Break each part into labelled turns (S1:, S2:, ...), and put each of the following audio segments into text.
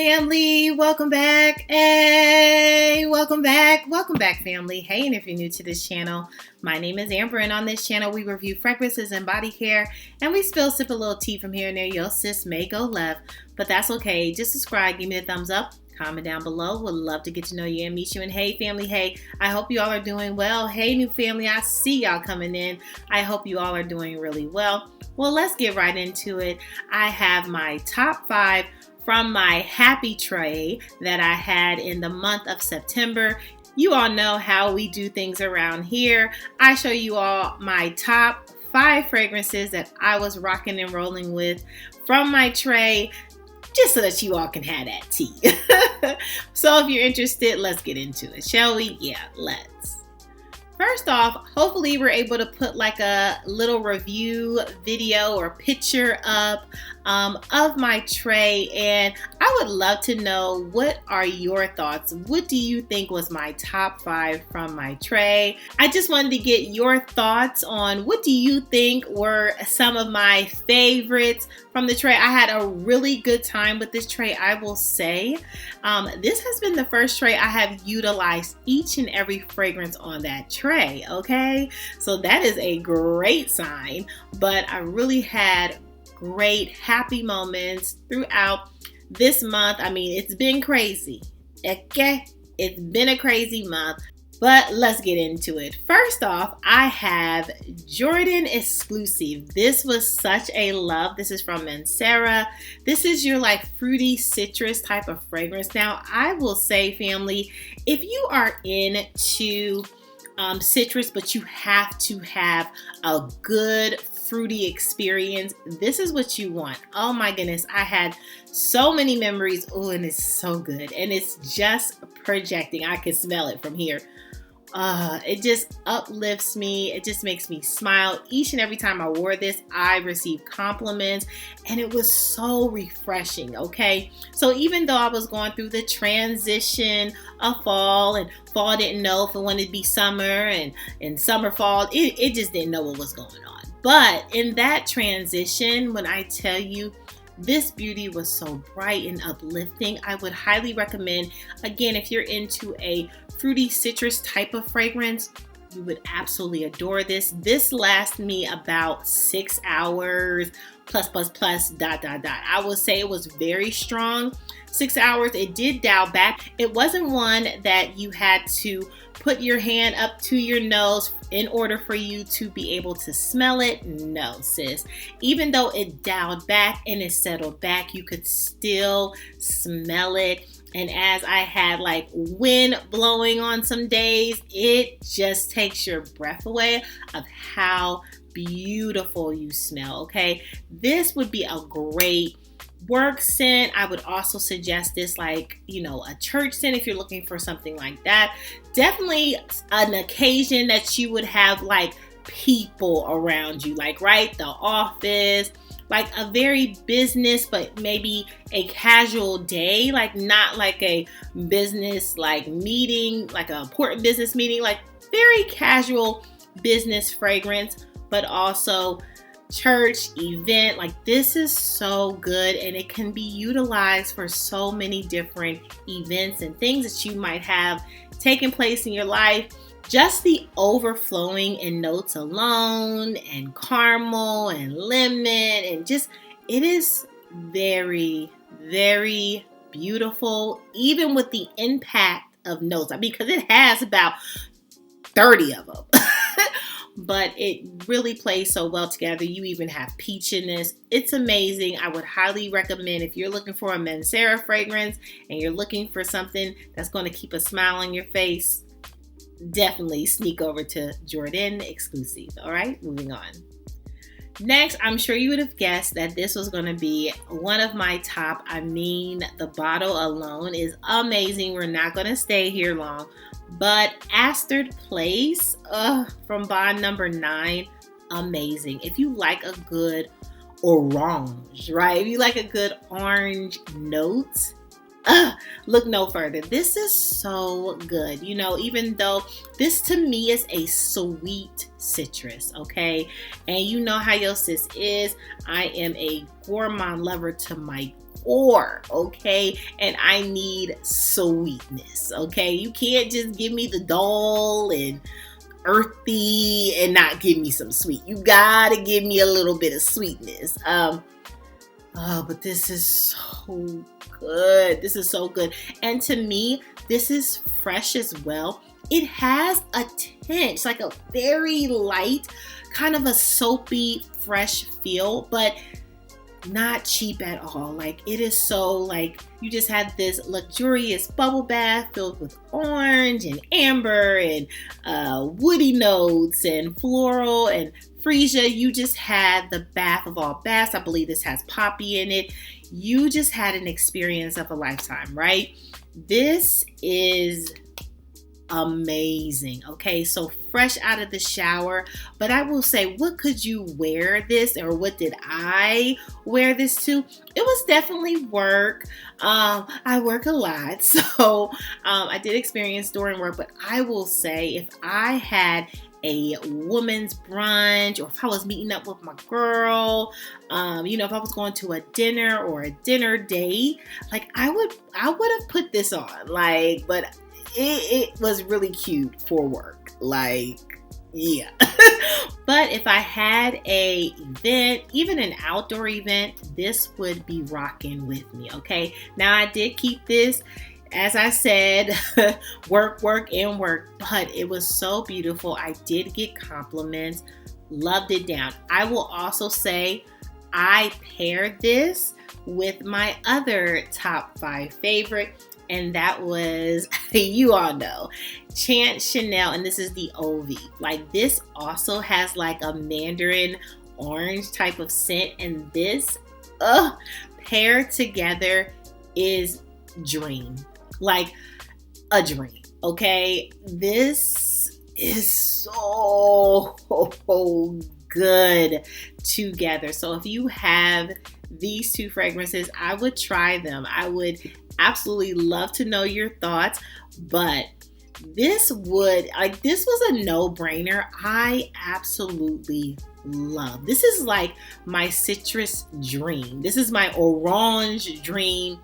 S1: family. Welcome back. Hey, welcome back. Welcome back, family. Hey, and if you're new to this channel, my name is Amber, and on this channel, we review fragrances and body care, and we sip a little tea from here and there. Your sis may go left, but that's okay. Just subscribe, give me a thumbs up, comment down below. Would love to get to know you and meet you. And hey, family, hey, I hope you all are doing well. Hey, new family, I see y'all coming in. I hope you all are doing really well. Well, let's get right into it. I have my top 5 from my happy tray that I had in the month of September. You all know how we do things around here. I show you all my top 5 fragrances that I was rocking and rolling with from my tray, just so that you all can have that tea. So if you're interested, let's get into it, shall we? Yeah, let's. First off, hopefully we're able to put like a little review video or picture up of my tray, and I would love to know, what are your thoughts? What do you think was my top 5 from my tray? I just wanted to get your thoughts on what do you think were some of my favorites from the tray. I had a really good time with this tray, I will say. This has been the first tray I have utilized each and every fragrance on that tray, okay? So that is a great sign, but I really had great happy moments throughout this month. I mean, it's been crazy, okay? It's been a crazy month, but let's get into it. First off, I have Jordan Exclusive. This was such a love. This is from Mancera. This is your like fruity citrus type of fragrance. Now, I will say, family, if you are into citrus, but you have to have a good fruity experience, this is what you want. Oh my goodness, I had so many memories. Oh, and it's so good, and it's just projecting. I can smell it from here. It just uplifts me. It just makes me smile. Each and every time I wore this, I received compliments, and it was so refreshing, okay? So even though I was going through the transition of fall, and fall didn't know if it wanted to be summer, and summer, fall, it just didn't know what was going on. But in that transition, when I tell you, this beauty was so bright and uplifting, I would highly recommend, again, if you're into a fruity citrus type of fragrance, you would absolutely adore this. This lasted me about 6 hours, plus, I would say it was very strong. 6 hours, it did dial back. It wasn't one that you had to put your hand up to your nose in order for you to be able to smell it. No, sis. Even though it dialed back and it settled back, you could still smell it. And as I had like wind blowing on some days, it just takes your breath away of how beautiful you smell, okay? This would be a great work scent. I would also suggest this like, a church scent if you're looking for something like that. Definitely an occasion that you would have like people around you, like right, the office, like a very business, but maybe a casual day, like not like a business like meeting, like an important business meeting, like very casual business fragrance, but also church event. Like this is so good, and it can be utilized for so many different events and things that you might have taking place in your life. Just the overflowing in notes alone, and caramel and lemon, and just, it is very, very beautiful, even with the impact of notes, because it has about 30 of them. But it really plays so well together. You even have peach in this. It's amazing. I would highly recommend, if you're looking for a Mancera fragrance and you're looking for something that's going to keep a smile on your face, definitely sneak over to Jordan Exclusive. All right, moving on. Next, I'm sure you would have guessed that this was going to be one of my top. I mean, the bottle alone is amazing. We're not going to stay here long. But Astor Place from Bond number 9, amazing. If you like a good orange, right? If you like a good orange note, Look no further. This is so good. Even though this to me is a sweet citrus, okay? And you know how your sis is. I am a gourmand lover to my core, okay? And I need sweetness, okay? You can't just give me the dull and earthy and not give me some sweet. You gotta give me a little bit of sweetness. But this is so good. This is so good. And to me, this is fresh as well. It has a tinge, like a very light, kind of a soapy, fresh feel, but not cheap at all. Like, it is so, like, you just had this luxurious bubble bath filled with orange and amber and woody notes and floral and freesia. You just had the bath of all baths. I believe this has poppy in it. You just had an experience of a lifetime, right? This is amazing. Okay, so fresh out of the shower. But I will say, what could you wear this, or what did I wear this to? It was definitely work. I work a lot, so I did experience during work. But I will say, if I had a woman's brunch, or if I was meeting up with my girl, if I was going to a dinner or a dinner date, like I would have put this on, like, but it was really cute for work, like, yeah. But if I had a event, even an outdoor event, this would be rocking with me, okay? Now, I did keep this, as I said, work, and work, but it was so beautiful. I did get compliments, loved it down. I will also say I paired this with my other top 5 favorite, and that was, you all know, Chant Chanel, and this is the OV. Like, this also has like a mandarin orange type of scent, and this paired together is dream. Like a dream, okay? This is so good together. So if you have these 2 fragrances, I would try them. I would absolutely love to know your thoughts, but this was a no-brainer. I absolutely love. This is like my citrus dream. This is my orange dream.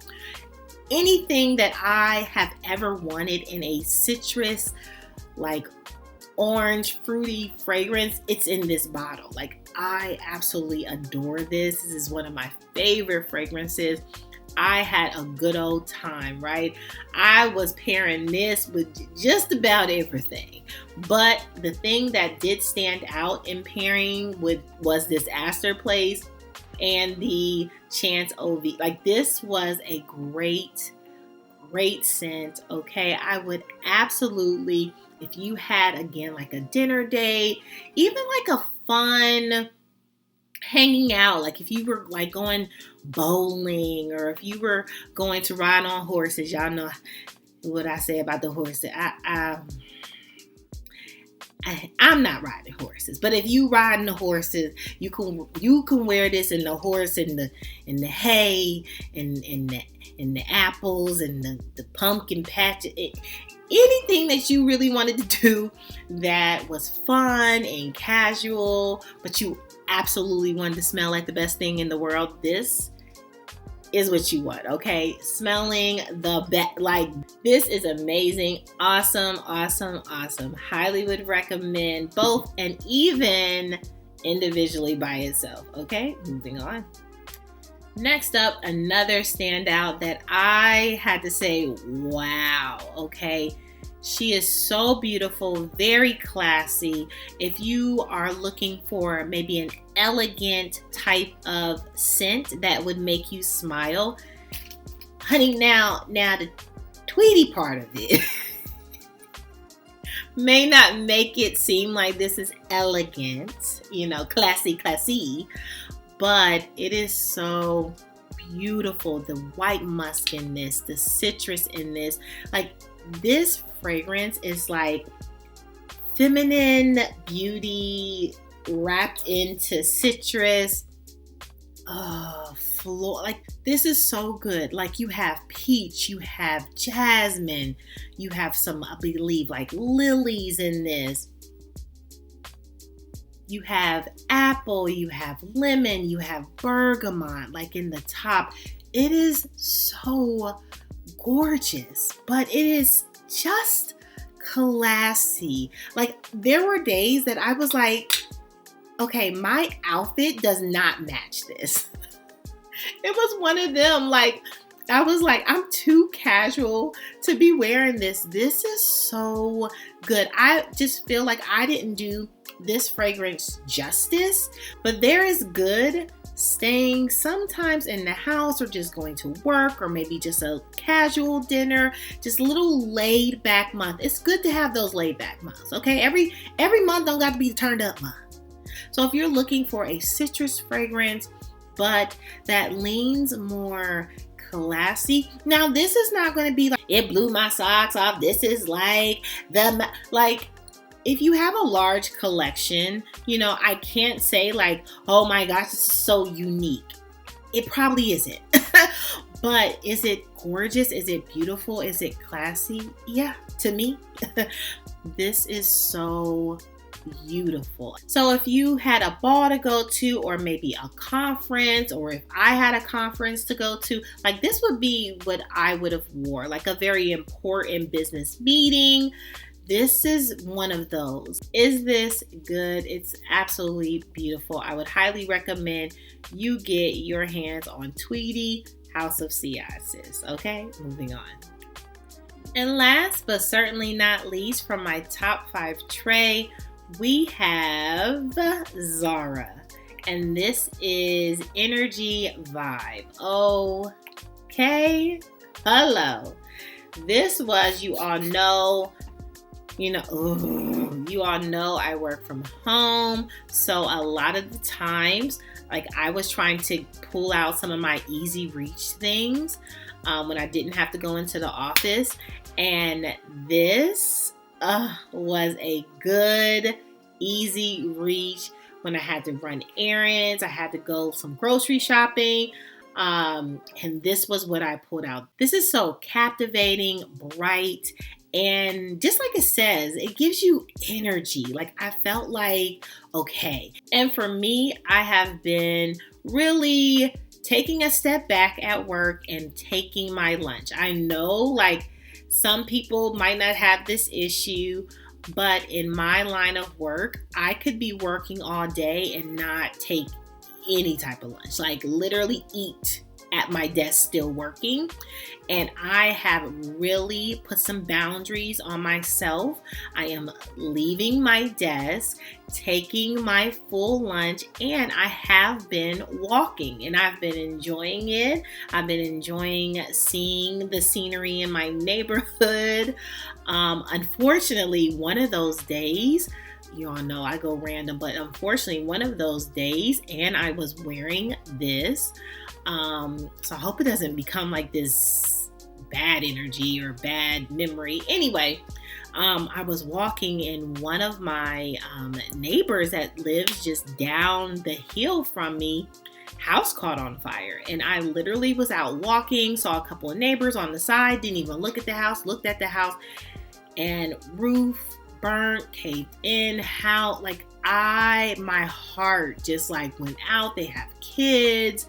S1: Anything that I have ever wanted in a citrus, like orange, fruity fragrance, it's in this bottle. Like, I absolutely adore this. This is one of my favorite fragrances. I had a good old time, right? I was pairing this with just about everything. But the thing that did stand out in pairing was this Aster Place and the Chance OV. Like, this was a great scent, okay? I would absolutely, if you had, again, like a dinner date, even like a fun hanging out, like if you were like going bowling, or if you were going to ride on horses. Y'all know what I say about the horses. I'm not riding horses, but if you riding the horses, you can wear this in the horse, in the hay, and the apples, and the pumpkin patch. Anything that you really wanted to do that was fun and casual, but you absolutely wanted to smell like the best thing in the world, this is what you want, okay? Smelling the best. Like, this is amazing. Awesome. Highly would recommend both, and even individually by itself, okay? Moving on. Next up, another standout that I had to say, wow, okay? She is so beautiful, very classy. If you are looking for maybe an elegant type of scent that would make you smile, honey, now the Tweety part of it may not make it seem like this is elegant, classy, but it is so beautiful. The white musk in this, the citrus in this, like, this fragrance is like feminine beauty wrapped into citrus. Oh, floor. Like, this is so good. Like, you have peach, you have jasmine, you have some, I believe, like lilies in this. You have apple, you have lemon, you have bergamot, like in the top. It is so gorgeous, but it is just classy. Like, there were days that I was like, okay, my outfit does not match this. It was one of them, like, I was like, I'm too casual to be wearing this. This is so good. I just feel like I didn't do this fragrance justice, but there is good staying sometimes in the house or just going to work or maybe just a casual dinner, just a little laid back month. It's good to have those laid back months, okay? Every month don't got to be the turned up month. So if you're looking for a citrus fragrance, but that leans more classy. Now, this is not going to be like, it blew my socks off. This is like if you have a large collection, you know, I can't say like, oh my gosh, this is so unique. It probably isn't. But is it gorgeous? Is it beautiful? Is it classy? Yeah, to me, this is so beautiful. So if you had a ball to go to, or maybe a conference, or if I had a conference to go to, like, this would be what I would have wore, like a very important business meeting. This is one of those. Is this good? It's absolutely beautiful. I would highly recommend you get your hands on Tweety House of Sea Sis. Okay, moving on. And last but certainly not least, from my top 5 tray, we have Zara. And this is Energy Vibe. Okay, hello. This was, you all know I work from home. So a lot of the times, like, I was trying to pull out some of my easy reach things when I didn't have to go into the office. And this was a good, easy reach when I had to run errands. I had to go some grocery shopping. And this was what I pulled out. This is so captivating, bright, and just like it says, it gives you energy. Like, I felt like, okay. And for me, I have been really taking a step back at work and taking my lunch. I know, like, some people might not have this issue, but in my line of work, I could be working all day and not take any type of lunch, like literally eat at my desk still working. And I have really put some boundaries on myself. I am leaving my desk, taking my full lunch, and I have been walking and I've been enjoying it. I've been enjoying seeing the scenery in my neighborhood. Unfortunately, one of those days, you all know I go random, but unfortunately one of those days, and I was wearing this. So I hope it doesn't become like this bad energy or bad memory. Anyway, I was walking and one of my neighbors that lives just down the hill from me, house caught on fire. And I literally was out walking, saw a couple of neighbors on the side, didn't even look at the house, looked at the house, and roof burnt, caved in. How, like, my heart just like went out. They have kids.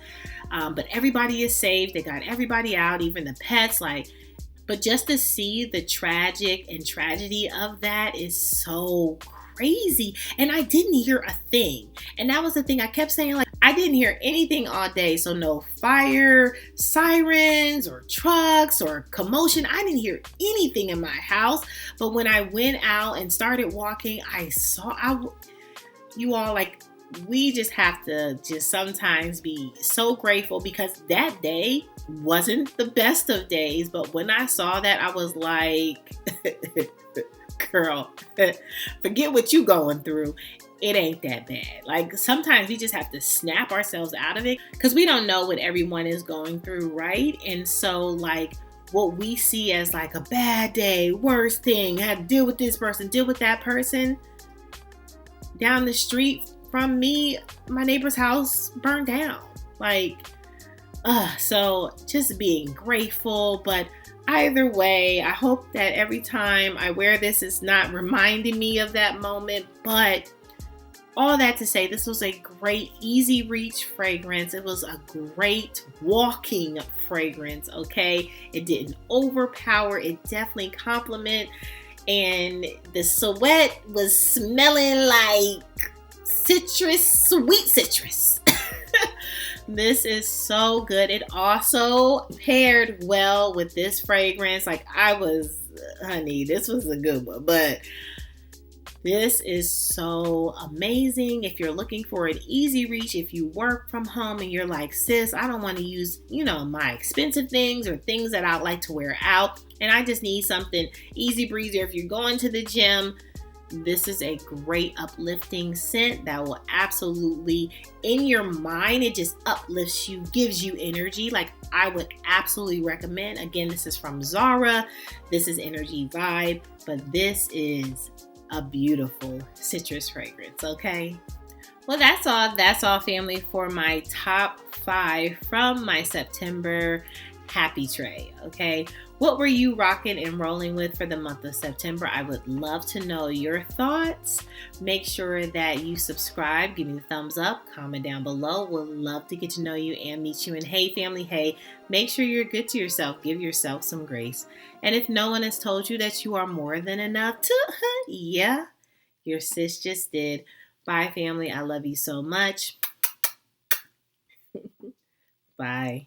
S1: But everybody is safe. They got everybody out, even the pets. But just to see the tragic and tragedy of that is so crazy. And I didn't hear a thing. And that was the thing I kept saying, like, I didn't hear anything all day. So no fire sirens or trucks or commotion. I didn't hear anything in my house. But when I went out and started walking, you all, like, we just have to just sometimes be so grateful, because that day wasn't the best of days. But when I saw that, I was like, girl, forget what you going through. It ain't that bad. Like, sometimes we just have to snap ourselves out of it, because we don't know what everyone is going through, right? And so, like, what we see as like a bad day, worst thing, had to deal with this person, deal with that person. Down the street from me, my neighbor's house burned down. Like, So just being grateful. But either way, I hope that every time I wear this, it's not reminding me of that moment. But all that to say, this was a great, easy reach fragrance. It was a great walking fragrance, okay? It didn't overpower, it definitely complement. And the sweat was smelling like citrus, sweet citrus. This is so good. It also paired well with this fragrance. Like honey, this was a good one. But this is so amazing. If you're looking for an easy reach, if you work from home and you're like, sis, I don't want to use, my expensive things or things that I like to wear out, and I just need something easy breezy. Or if you're going to the gym, this is a great uplifting scent that will absolutely, in your mind, it just uplifts you, gives you energy. Like, I would absolutely recommend. Again, this is from Zara. This is Energy Vibe, but this is a beautiful citrus fragrance, okay? Well, that's all. That's all, family, for my top 5 from my September happy tray, okay? What were you rocking and rolling with for the month of September? I would love to know your thoughts. Make sure that you subscribe, give me a thumbs up, comment down below. We'd love to get to know you and meet you. And hey, family, hey, make sure you're good to yourself. Give yourself some grace. And if no one has told you that you are more than enough, yeah, your sis just did. Bye, family. I love you so much. Bye.